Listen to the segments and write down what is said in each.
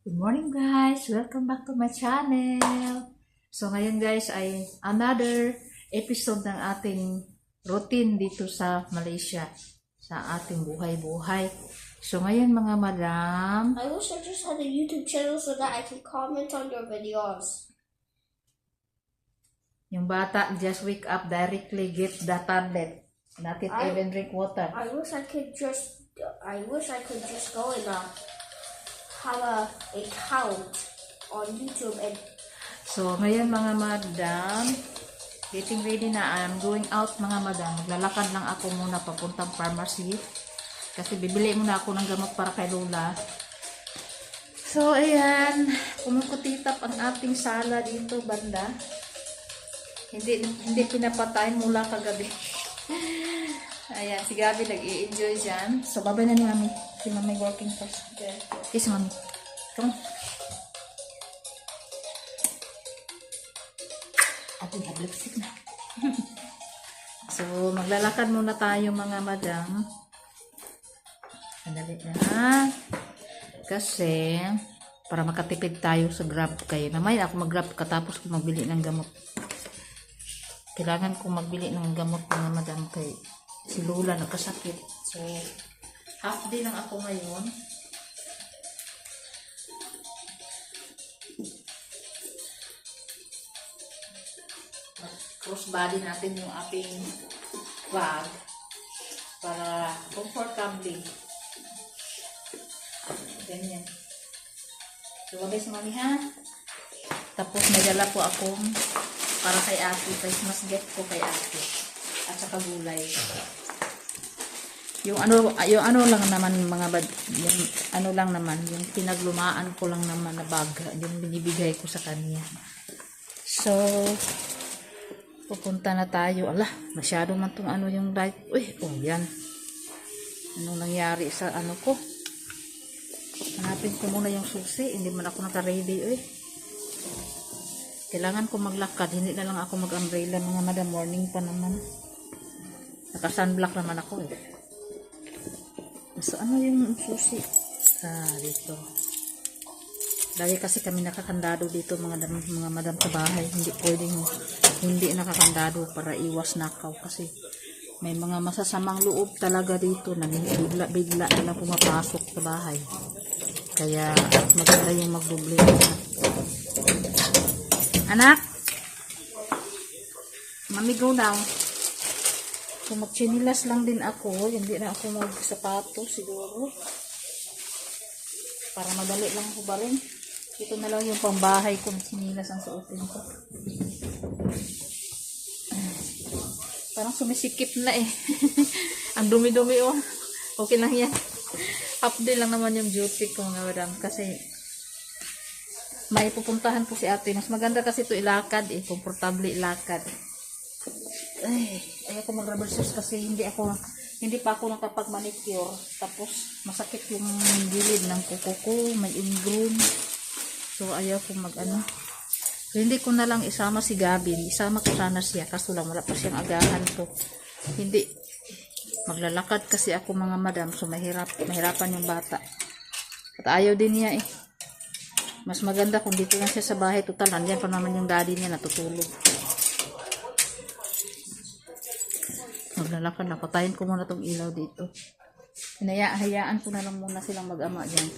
Good morning guys! Welcome back to my channel! So ngayon guys ay another episode ng ating routine dito sa Malaysia. Sa ating buhay-buhay. So ngayon mga madam, I wish I just had a YouTube channel so that I can comment on your videos. yung bata just wake up directly get the tablet. Not even drink water. I wish I could just go and have a account on YouTube and So ngayon mga madam, getting ready na. I'm going out mga madam. Maglalakad lang ako muna papuntang pharmacy. Kasi bibili muna ako ng gamot para kay Lola. So, ayan. Kumukutitap ang ating sala dito, banda. Hindi pinapatay mula kagabi. Ayan, si Gabi nag-i-enjoy dyan. So, babay na ni Mami. Si Mami working first. Kiss Mami. Come on. Ate, hablipstick na. So, maglalakad muna tayo mga madam. Sandali na. Kasi, para makatipid tayo sa Grab kayo. Namay ako mag-Grab katapos ko magbili ng gamot. Kailangan kong magbili ng gamot mga madam kay si Lola nagkasakit. So, half day lang ako ngayon. Cross body natin yung ating bag para comfortably. Ganyan. So, wabay sa Mami ha. Tapos may dala po akong para kay ate. Christmas gift ko kay ate. At saka gulay. Yung ano lang naman mga bad, yung ano lang naman, yung pinaglumaan ko lang naman na bag, yung binibigay ko sa kanya. So, pupunta na tayo. Ala, masyado man tong ano yung light. Uy, oh yan. Anong nangyari sa ano ko? Hanapin ko muna yung susi. Hindi man ako naka-ready. Uy. Kailangan ko maglakad. Hindi na lang ako mag-umbrella mga madam. Morning pa naman. Naka-sunblock naman ako eh. So, ano yung susi? Dito. Lagi kasi kami nakakandado dito mga madam sa bahay. Hindi pwedeng hindi nakakandado para iwas nakaw. Kasi may mga masasamang loob talaga dito na bigla na pumapasok sa bahay. Kaya maganda yung magdoble. Anak! Mami, go now. Kung magchinilas lang din ako, hindi na ako magsapato siguro. Para madali lang ako ba rin. Ito na lang yung pambahay ko, chinilas ang suotin ko. Parang sumisikip na eh. Ang dumi-dumi oh. Okay lang yan. Update lang naman yung duty ko mga madam. Kasi may pupuntahan po si ate. Mas maganda kasi ito ilakad eh. Komportable ilakad. Ay, ayaw ko mag-rubber shoes kasi hindi pa ako nakapag-manicure. Tapos masakit yung gilid ng kuko ko. May ingrown. So ayaw ko mag-ano. Hindi ko na lang isama si Gabi. Isama ko sana siya. Kaso lang wala pa siyang agahan ko. Hindi. Maglalakad kasi ako mga madam. So mahirapan yung bata. At ayaw din niya eh. Mas maganda kung dito lang siya sa bahay. Total, nandiyan pa naman yung daddy niya natutulog. Maglalakad na. Patayin ko muna tong ilaw dito. Hayaan ko na lang muna silang mag-ama dyan.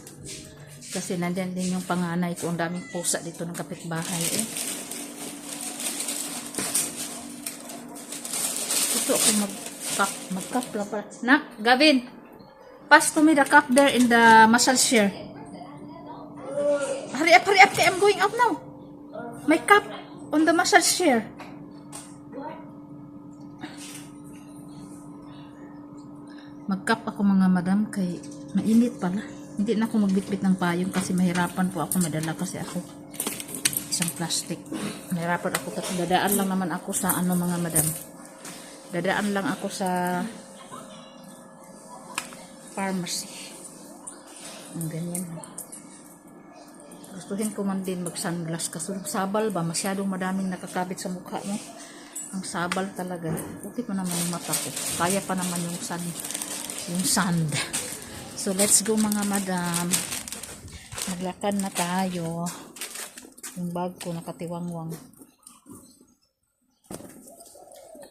Kasi nandiyan din yung panganay ko. Ang daming pusa dito ng kapitbahay eh. Ito ako mag-cup lang pala. Nak, Gavin! Pass to me the cup there in the massage chair. Hurry up, I'm going out now. My cup on the massage chair. Mag-cup ako mga madam kay mainit pala. Hindi na ako magbitbit ng payong kasi mahirapan po ako. Madala kasi ako isang plastic. Mahirapan ako kasi dadaan lang naman ako sa ano mga madam. Dadaan lang ako sa pharmacy. Ang ganyan. Gustuhin ko man din mag-sunglass kasi sabal ba? Masyadong madaming nakakabit sa mukha mo. Ang sabal talaga. Okay pa naman yung mata ko. Kaya pa naman yung sand. So let's go mga madam. Maglakad na tayo. Yung bag ko nakatiwangwang.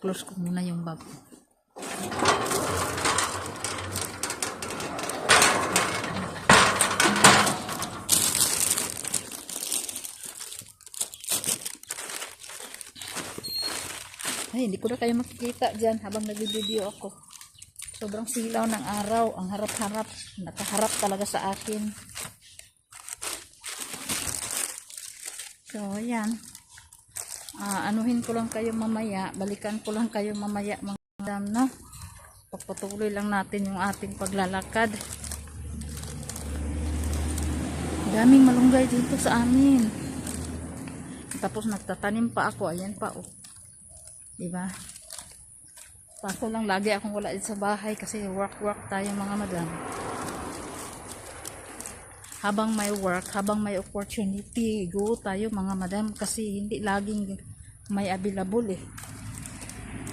Close ko muna yung bag ko. Ay, hindi ko na kayo makikita dyan habang nag-video ako. Sobrang silaw ng araw. Ang harap-harap. Nakaharap talaga sa akin. So, ayan. Anuhin ko lang kayo mamaya. Balikan ko lang kayo mamaya, mga madam, no? Pagpatuloy lang natin yung ating paglalakad. Daming malunggay dito sa amin. Tapos nagtatanim pa ako. Ayan pa, oh. Diba? Paso lang lagi akong wala sa bahay kasi work tayo, mga madam. Habang may work, habang may opportunity, go tayo, mga madam, kasi hindi laging may available eh.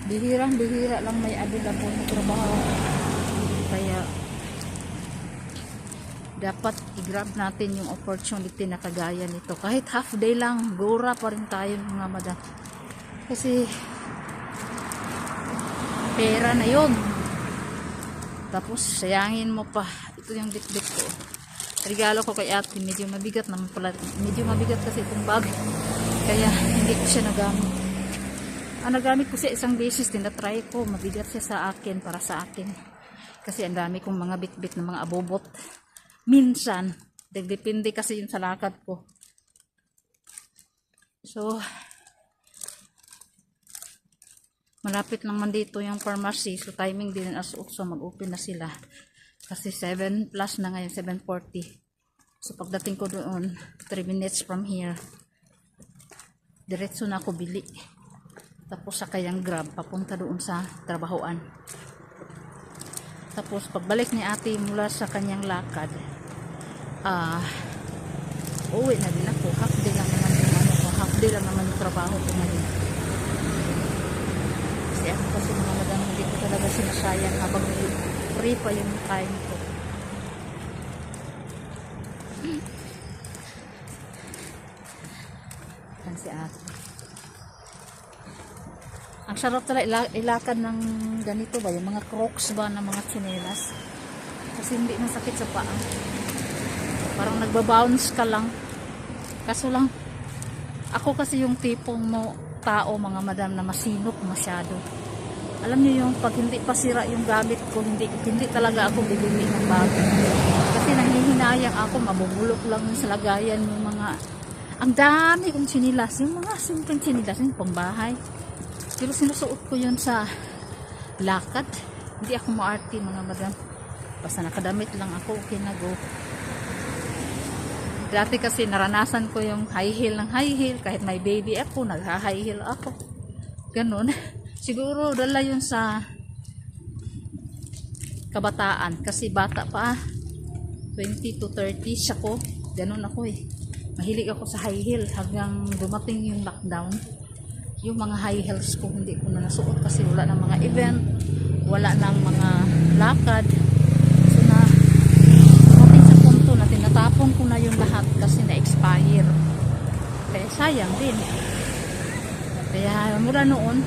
Bihirang-bihira lang may available na trabaho. Kaya dapat i-grab natin yung opportunity na kagaya nito. Kahit half day lang, gora pa rin tayo, mga madam. Kasi pera na yun. Tapos sayangin mo pa. Ito yung dikdik ko. Regalo ko kay ate. Medyo mabigat naman pala. Medyo mabigat kasi itong bag. Kaya hindi ko siya nagamit. Nagamit ko siya isang beses. Tinatry ko. Mabigat siya sa akin. Para sa akin. Kasi ang dami kong mga bit-bit na mga abobot. Minsan. Depende kasi yun sa lakad ko. So, malapit lang man dito yung pharmacy. So, timing din as also mag-open na sila. Kasi 7 plus na ngayon, 7:40. So, pagdating ko doon, 3 minutes from here, diretso na ako bili. Tapos, sakay ang grab, papunta doon sa trabahoan. Tapos, pagbalik ni ate mula sa kanyang lakad, uwi na din ako. Half day lang naman yung half day lang naman yung trabaho ko ngayon. Kasi mga madam, hindi ko talaga sinasayang habang free pa yung time ko. Yan si ate. Ang sarap talaga ilakad ng ganito ba, yung mga crocs ba na mga tsinelas. Kasi hindi masakit sa paa. Parang nagbabounce ka lang. Kaso lang, ako kasi yung tipong tao, mga madam, na masinop masyado. Alam niyo yung pag hindi pa sira yung gamit ko, hindi talaga ako bibili ng bago. Kasi nanghihinayang ako, mabubulok lang sa lagayan yung mga, ang dami kong sinilas, yung mga simpleng sinilas, yung pangbahay. Pero sinusuot ko yun sa lakad. Hindi ako maarte, mga madam. Basta nakadamit lang ako, okay na go. Dati kasi naranasan ko yung high heel ng high heel, kahit may baby ako, nagha-high heel ako. Ganun. Siguro dala yun sa kabataan. Kasi bata pa, 20 to 30 ako. Ganun ako eh. Mahilig ako sa high heel hanggang dumating yung lockdown. Yung mga high heels ko, hindi ko na nasuot kasi wala ng mga event, wala ng mga lakad. So na, dumating sa punto na tinatapon ko na yung lahat kasi na-expire. Kaya sayang din. Kaya mula noon,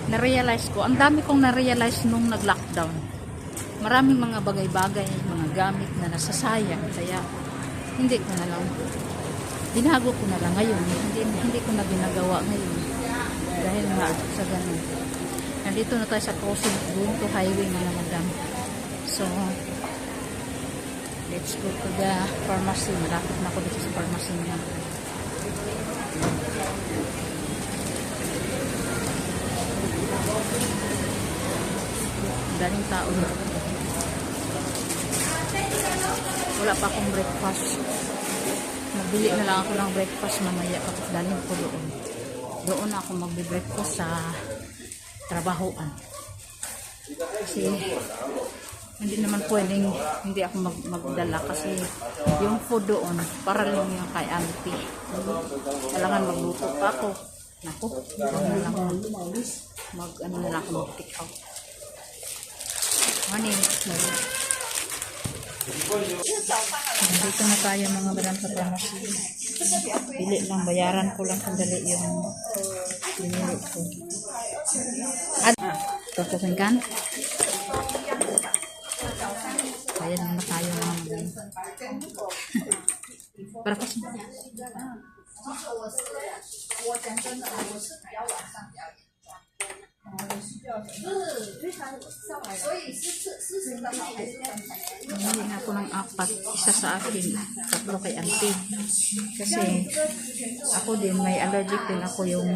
na-realize ko, ang dami kong na-realize nung nag-lockdown. Maraming mga bagay-bagay, mga gamit na nasasayang. Kaya hindi ko na lang, binago ko na lang ngayon. Hindi ko na ginagawa ngayon. Dahil nga sa ganun. Nandito na tayo sa crossing, going to highway, mga madam. So, let's go to the pharmacy. Malapit na ako dito sa pharmacy niya. Daling tao na. Wala pa akong breakfast. Nagbili na lang ako ng breakfast mamaya kapag daling ko doon. Doon ako magbe-breakfast sa trabahoan. Kasi hindi naman pwedeng hindi ako magdala kasi yung food doon para lang yung kay auntie. Kailangan magluto pa ako. Naku, ano na lang ako mag-pick out. Morning. Dito na tayo mga madam sa pharmacy. Pili lang, bayaran ko lang sandali yung binili ko. At, tutusin kan? Ayan na tayo mga madam. Para kasi. Hindi na ako ng 4, isa sa akin, 3 kay auntie. Kasi ako din, may allergic din ako yung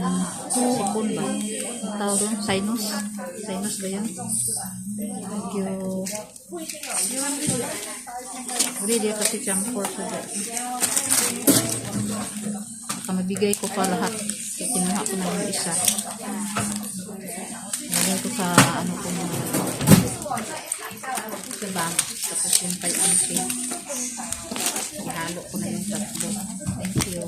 sipon ba? Ang tawag doon? Sinus? Sinus ba yun? Medyo hindi kasi chamfor ko ba? Baka mabigay ko pa lahat. Kaya kinuha ko na yung isa. Lagay ko sa ano ko mga sa bag. Tapos yung kay auntie. Ihalo ko na yung 3. Thank you.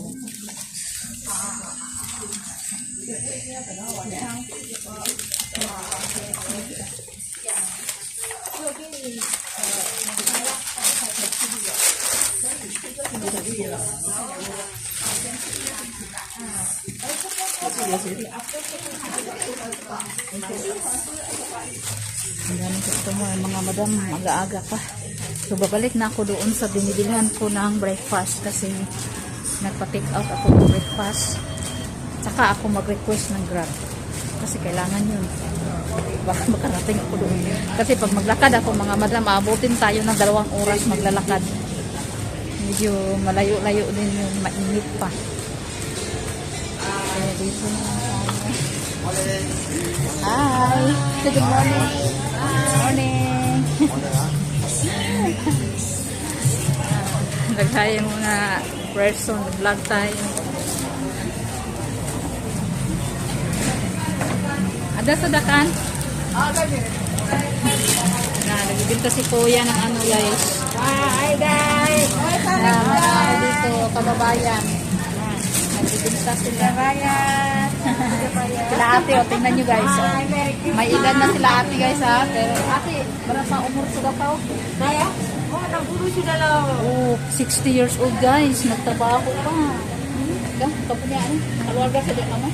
Ang daming customer, mga madam, aga-aga pa. So, babalik na ako doon sa binibilhan ko ng breakfast kasi nagpa-take out ako ng breakfast. Saka ako mag-request ng Grab kasi kailangan yun. Baka makarating ako doon. Kasi pag maglakad ako, mga madam, maabutin tayo ng 2 oras maglalakad. Medyo malayo-layo din yung mainit pa. Kaya dito na tayo. Hi! Good morning! Morning! Nagkaya yung mga person, nag-vlog tayo. Ada sa dakan? Nagbibinta si Kuya ng ano guys. Hi guys! Hi dito, kababayan. Nagbibinta sila. Kababayan! Sila ate, o tingnan nyo guys. May edad na sila ate guys ha. Pero ate, berapa umur sudah kau? Saya? Oh, 60 sudah lang. Oh, 60 years old guys. Nagtrabaho pa. Kapunya ano? Keluarga sa di kamu?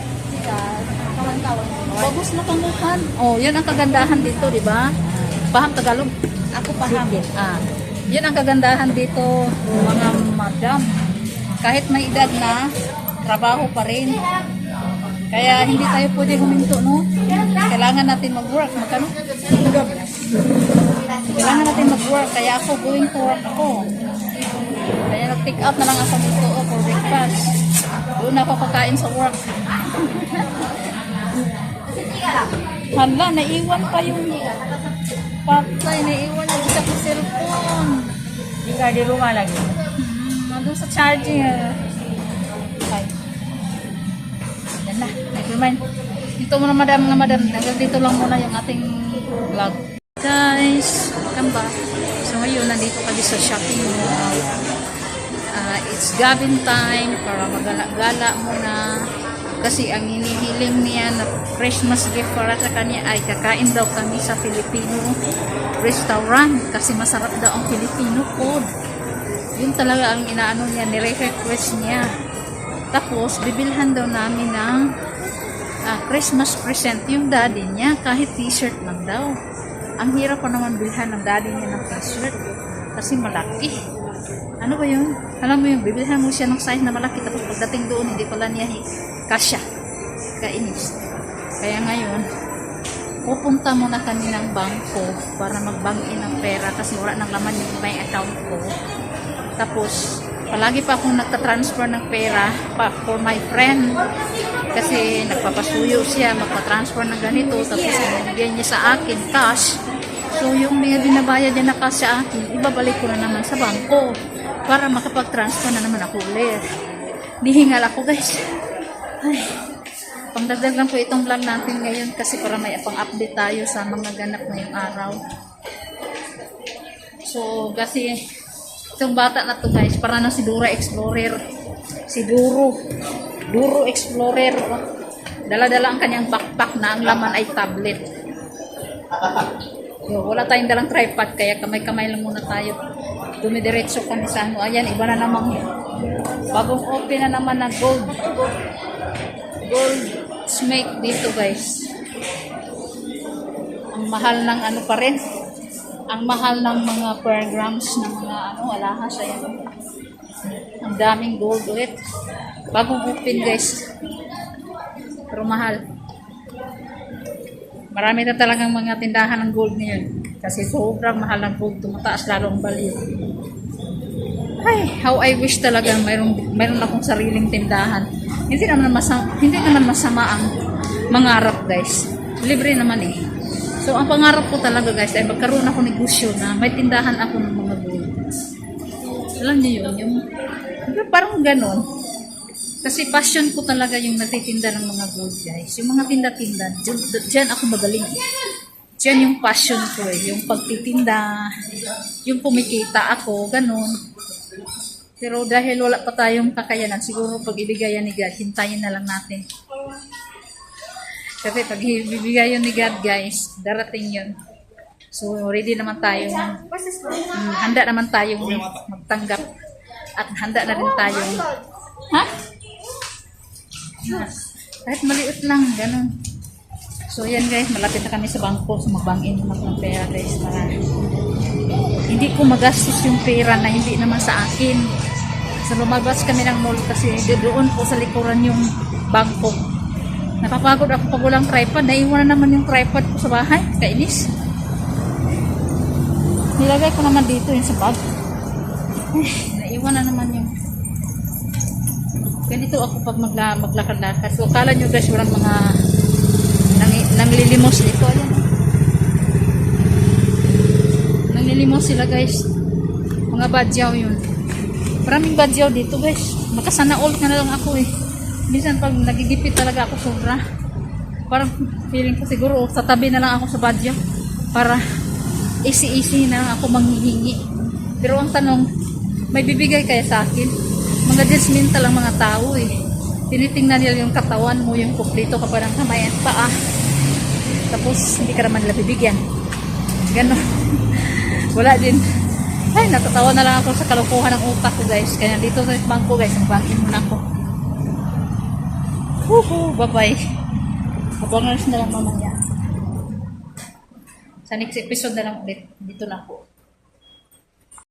Kawan-kawan. Bagus na panguhan. Oh, yan ang kagandahan dito, di ba? Paham Tagalog? Ako paham. Yan ang kagandahan dito, mga madam. Kahit may edad na, trabaho pa rin. Kaya hindi tayo pwede huminto, no? Kailangan natin mag-work. Magkano? Kailangan natin mag-work. Kaya ako going to work ako. Kaya nag-take out na lang ako dito for breakfast. Doon ako kakain sa work. Hala, naiwan pa yung patay. Naiwan yung isa ko cellphone. Hindi ka di rumah lagi. Nandun sa charging. Okay. Yan na. Never mind. Dito muna madam nga madam. Dito lang muna yung ating vlog. Guys, welcome back. So ngayon, nandito kami sa shopping mall. It's Gavin time para magala-gala muna. Kasi ang hinihiling niya na Christmas gift para sa kanya ay kakain daw kami sa Filipino restaurant. Kasi masarap daw ang Filipino food. Yun talaga ang inaano niya, nire-request niya. Tapos, bibilhan daw namin ng Christmas present yung daddy niya. Kahit t-shirt lang daw. Ang hirap pa naman bilhan ng daddy niya ng t-shirt. Kasi malaki. Ano ba yun? Alam mo yung bibilhan mo siya ng size na malaki. Tapos pagdating doon, hindi pala niya kasya. Kainis. Kaya ngayon, pupunta muna kami ng bangko para mag-bank-in ng pera kasi wala nang laman yung bank account ko. Tapos, palagi pa akong nagtatransfer ng pera for my friend. Kasi nagpapasuyo siya, magpa-transfer ng ganito. Tapos, binigyan niya sa akin cash. So, yung mga binabayad niya na cash sa akin, ibabalik ko na naman sa bangko para makapag-transfer na naman ako ulit. Dihingal ako guys. Ay, pangdagdag lang po itong vlog natin ngayon kasi para may pang-update tayo sa mga ganap ngayong araw. So, kasi itong bata na to guys, para na si Dora Explorer. Si Duro Explorer. Dala-dala ang kanyang backpack na ang laman ay tablet. Yo, wala tayong dalang tripod kaya kamay-kamay lang muna tayo. dumidiretso kami sa ano. Ayan, iba na naman. Bagong open na naman na gold smith dito guys. Ang mahal ng ano pa rin. Ang mahal ng mga per grams ng mga ano, alahas. Ayan. Ang daming gold ulit. Bagong open guys. Pero mahal. Marami na talagang mga tindahan ng gold ngayon. Kasi sobrang mahal ng gold. Tumataas lalo ang value. Ay, how I wish talaga mayroon akong sariling tindahan. Hindi naman masama ang mangarap guys. Libre naman eh. So, ang pangarap ko talaga guys ay magkaroon ako negosyo na may tindahan ako ng mga gold. Alam niyo yun? Yung parang ganon. Kasi passion ko talaga yung natitinda ng mga gold guys. Yung mga tinda-tinda, dyan ako magaling. Dyan yung passion ko eh. Yung pagtitinda, yung kumikita ako, ganon. Pero dahil wala pa tayong kakayanan, siguro pag ibigayan ni God, hintayin na lang natin. Kasi pag ibigayan ni God guys, darating yun. So ready naman tayo. Handa naman tayong magtanggap. At handa na rin tayong, ha? Kahit maliit lang, ganun. So yan guys, malapit na kami sa bangko. So mag-bank-in naman ng pera guys para hindi ko magastos yung pera na hindi naman sa akin. So lumabas kami ng mall kasi doon po sa likuran yung bangko. Napapagod ako pag walang tripod. Naiwan na naman yung tripod ko sa bahay. Kainis. Nilagay ko naman dito yung sa bag. Naiwan na naman yung ganito ako pag maglakad-lakad. So akala nyo guys walang mga nanglilimos dito. Ayan. Nanglilimos sila guys. Mga badyaw yun. Maraming badyaw dito guys. Makasana all ka na lang ako eh. Minsan pag nagigipit talaga ako sobra. Parang feeling ko siguro sa tabi na lang ako sa badyaw. Para easy na lang ako manghihingi. Pero ang tanong, may bibigay kaya sa akin? Mga judgmental ang mga tao eh. Tinitingnan nila yung katawan mo, yung kuplito ka pa ng kamay at paa. Tapos hindi ka naman nila bibigyan. Ganon. Wala din. Ay, natatawa na lang ako sa kalukuhan ng utak ko guys. Kaya dito sa bangko guys, mag-bank-in muna ako. Bye-bye. Abangan na lang mamaya. Sa next episode na lang ulit. Dito na ako.